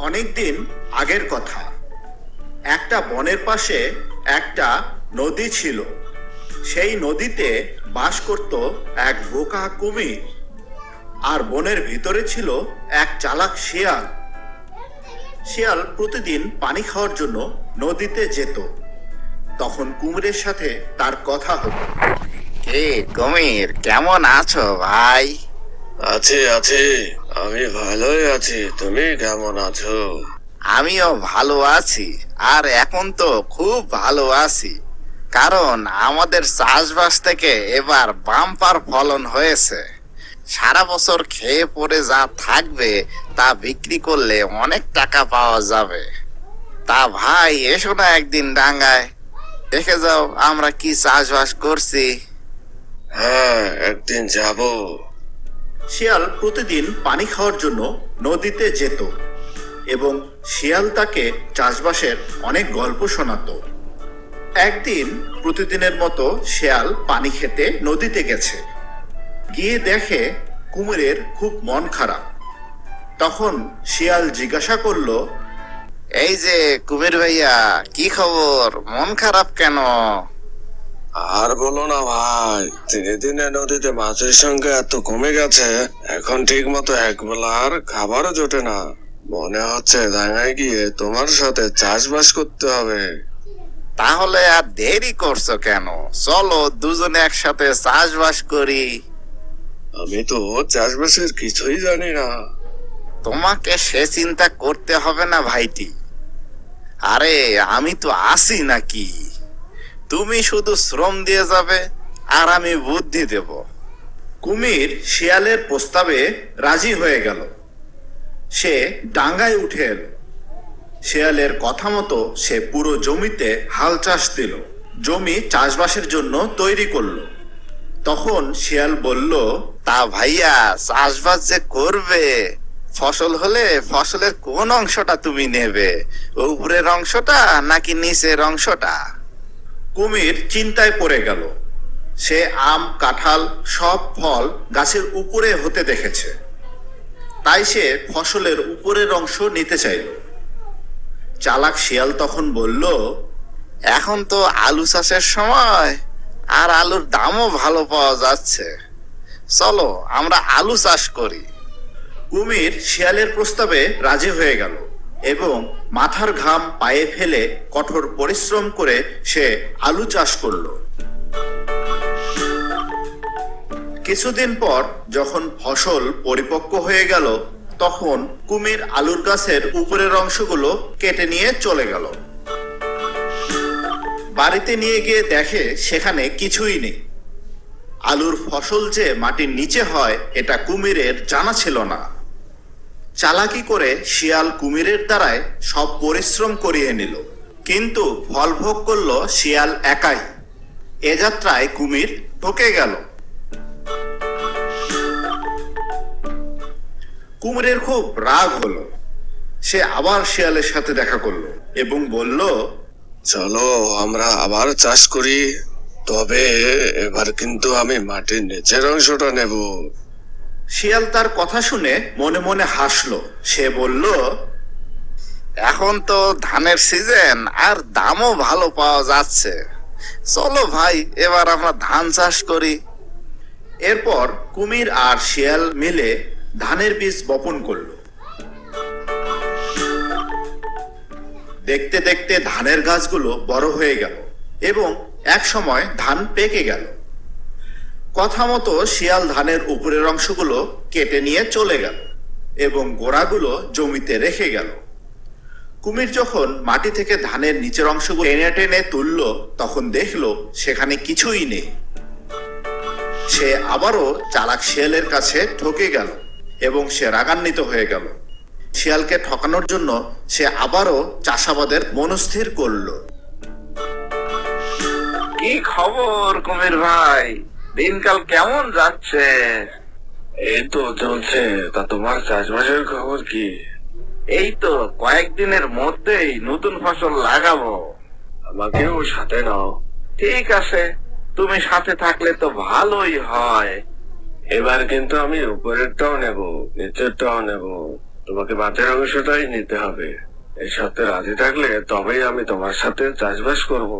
অনেকদিন আগের কথা। একটা বনের পাশে একটা নদী ছিল। সেই নদীতে বাস করত এক বোকা কুমির, আর বনের ভিতরে ছিল এক চালাক শিয়াল। শিয়াল প্রতিদিন পানি খাওয়ার জন্য নদীতে যেত। তখন কুমিরের সাথে তার কথা হতো। কে কুমির, কেমন আছো ভাই? আছি আছি, আমি ভালোই আছি। তুমি কেমন আছো? আমিও ভালো আছি, আর এখন তো খুব ভালো আছি, কারণ আমাদের চাষবাস থেকে এবার বাম্পার ফলন হয়েছে। সারা বছর খেয়ে পরে যা থাকবে তা বিক্রি করলে অনেক টাকা পাওয়া যাবে। তা ভাই, এসো না একদিন ডাঙ্গায়, দেখে যাও আমরা কি চাষবাস করছি। হ্যাঁ, একদিন যাব। শিয়াল প্রতিদিন পানি খাওয়ার জন্য নদীতে যেত এবং শিয়াল তাকে চাষবাসের অনেক গল্প শোনাতো। একদিন প্রতিদিনের মতো শিয়াল পানি খেতে নদীতে গেছে। গিয়ে দেখে কুমিরের খুব মন খারাপ। তখন শিয়াল জিজ্ঞাসা করলো, এই যে কুমির ভাইয়া, কি খবর, মন খারাপ কেন? আর বলো না ভাই, দিনে দিনে নদীতে মাছের সংখ্যা এত কমে গেছে, এখন ঠিক মতো একবেলার খাবারও জোটে না। মনে হচ্ছে ডাঙায় গিয়ে তোমার সাথে চাষবাস করতে হবে। তাহলে আর দেরি করছো কেন? চলো দুজনে একসাথে চাষবাস করি। আমি তো চাষবাসের কিছুই জানি না। তোমাকে সে চিন্তা করতে হবে না ভাইটি। আরে আমি তো আছি নাকি? তুমি শুধু শ্রম দিয়ে যাবে আর আমি বুদ্ধি দেব। কুমির শিয়ালের প্রস্তাবে রাজি হয়ে গেল। সে ডাঙ্গায় উঠে এলো। শিয়ালের কথা মতো সে পুরো জমিতে হাল চাষ দিল, জমি চাষবাসের জন্য তৈরি করলো। তখন শিয়াল বলল, তা ভাইয়া, চাষবাস যে করবে, ফসল হলে ফসলের কোন অংশটা তুমি নেবে? উপরের অংশটা নাকি নিচের অংশটা? কুমির চিন্তায় পড়ে গেল। সে আম, কাঁঠাল সব ফল গাছের উপরে হতে দেখেছে, তাই সে ফসলের উপরের অংশ নিতে চাইল। চালাক শিয়াল তখন বলল, এখন তো আলু চাষের সময়, আর আলুর দামও ভালো পাওয়া যাচ্ছে, চলো আমরা আলু চাষ করি। কুমির শিয়ালের প্রস্তাবে রাজি হয়ে গেল এবং মাথার ঘাম পায়ে ফেলে কঠোর পরিশ্রম করে সে আলু চাষ করলো। কিছুদিন পর যখন ফসল পরিপক্ক হয়ে গেল, তখন কুমির আলুর গাছের উপরের অংশগুলো কেটে নিয়ে চলে গেল। বাড়িতে নিয়ে গিয়ে দেখে সেখানে কিছুই নেই। আলুর ফসল যে মাটির নিচে হয় এটা কুমিরের জানা ছিল না। চালাকি করে শিয়াল কুমিরের দ্বারায় সব পরিশ্রম করিয়ে নিল, কিন্তু ফল ভোগ করলো শিয়াল একাই। এ যাত্রায় কুমির ঠকে গেল। কুমিরের খুব রাগ হলো। সে আবার শিয়ালের সাথে দেখা করলো এবং বলল, চলো আমরা আবার চাষ করি, তবে এবার কিন্তু আমি মাটির নিচের অংশটা নেব। শিয়াল তার কথা শুনে মনে মনে হাসলো। সে বলল, এখন তো ধানের সিজন, আর দামও ভালো পাওয়া যাচ্ছে, চলো ভাই এবার আমরা ধান চাষ করি। এরপর কুমির আর শিয়াল মিলে ধানের বীজ বপন করলো। দেখতে দেখতে ধানের গাছগুলো বড় হয়ে গেল এবং এক সময় ধান পেকে গেল। কথা মতো শিয়াল ধানের উপরের অংশগুলো কেটে নিয়ে চলে গেল এবং গোড়াগুলো জমিতে রেখে গেল। কুমির যখন মাটি থেকে ধানের নিচের অংশগুলো টেনে টেনে তুলল, তখন দেখলো সেখানে কিছুই নেই। সে আবারও চালাক শিয়ালের কাছে ঠকে গেল এবং সে রাগান্বিত হয়ে গেল। শিয়ালকে ঠকানোর জন্য সে আবারও চাষাবাদের মনস্থির করলো। কি খবর কুমির ভাই, দিনকাল কেমন যাচ্ছে? এই তো চলছে। তা তোমার চাষবাসের খবর কি? এই তো কয়েকদিনের মধ্যেই নতুন ফসল লাগাবো। আমাকেও সাথে নাও। ঠিক আছে, তুমি সাথে থাকলে তো ভালোই হয়। এবার কিন্তু আমি উপরেরটাও নেব, নিচেরটাও নেব। তোমাকে মাঝের অংশটাই নিতে হবে। এই সাথে রাজি থাকলে তবেই আমি তোমার সাথে চাষবাস করব।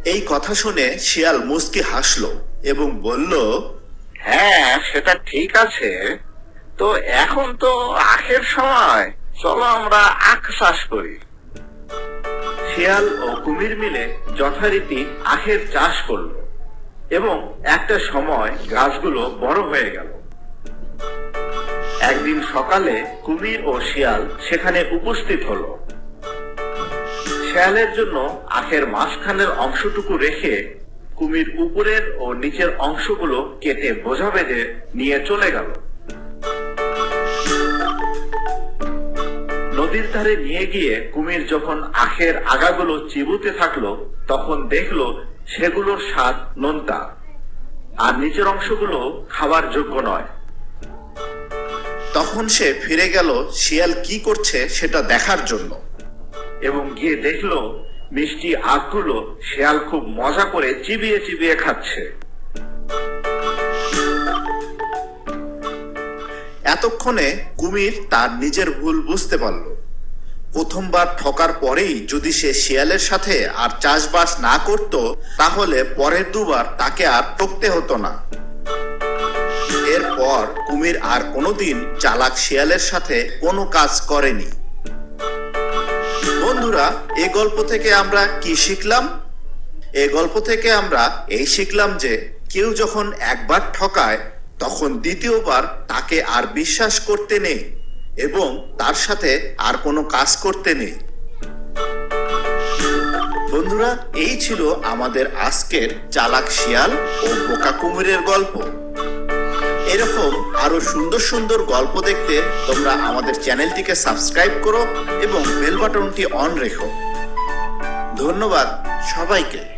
এই কথা শুনে শিয়াল মুচকি হাসলো এবং বলল, হ্যাঁ, সেটা ঠিক আছে। তো এখন তো আখের সময়, চলো আমরা আখ চাষ করি। শিয়াল ও কুমির মিলে যথারীতি আখের চাষ করলো এবং একটা সময় গাছগুলো বড় হয়ে গেল। একদিন সকালে কুমির ও শিয়াল সেখানে উপস্থিত হলো। শিয়ালের জন্য আখের মাঝখানের অংশটুকু রেখে কুমির উপরের ও নিচের অংশগুলো কেটে বোঝা বেঁধে নিয়ে চলে গেল। নদীর ধারে নিয়ে গিয়ে কুমির যখন আখের আগাগুলো চিবুতে থাকলো, তখন দেখলো সেগুলোর স্বাদ নোনতা আর নিচের অংশগুলো খাবার যোগ্য নয়। তখন সে ফিরে গেল শিয়াল কি করছে সেটা দেখার জন্য এবং গিয়ে দেখলো মিষ্টি আখগুলো শিয়াল খুব মজা করে চিবিয়ে চিবিয়ে খাচ্ছে। এতক্ষণে কুমির তার নিজের ভুল বুঝতে পারল। প্রথমবার ঠকার পরেই যদি সে শিয়ালের সাথে আর চাষবাস না করত, তাহলে পরের দুবার তাকে আর ঠকতে হতো না। এরপর কুমির আর কোনোদিন চালাক শিয়ালের সাথে কোনো কাজ করেনি। বন্ধুরা, এই গল্প থেকে আমরা কি শিখলাম? এই গল্প থেকে আমরা এই শিখলাম যে কেউ যখন একবার ঠকায়, তখন দ্বিতীয়বার তাকে আর বিশ্বাস করতে নেই এবং তার সাথে আর কোনো কাজ করতে নেই। বন্ধুরা, এই ছিল আমাদের আজকের চালাক শিয়াল ও বোকা কুমিরের গল্প। এরকম আরো সুন্দর সুন্দর গল্প দেখতে তোমরা আমাদের চ্যানেলটিকে সাবস্ক্রাইব করো এবং বেল বাটনটি অন রেখো। ধন্যবাদ সবাইকে।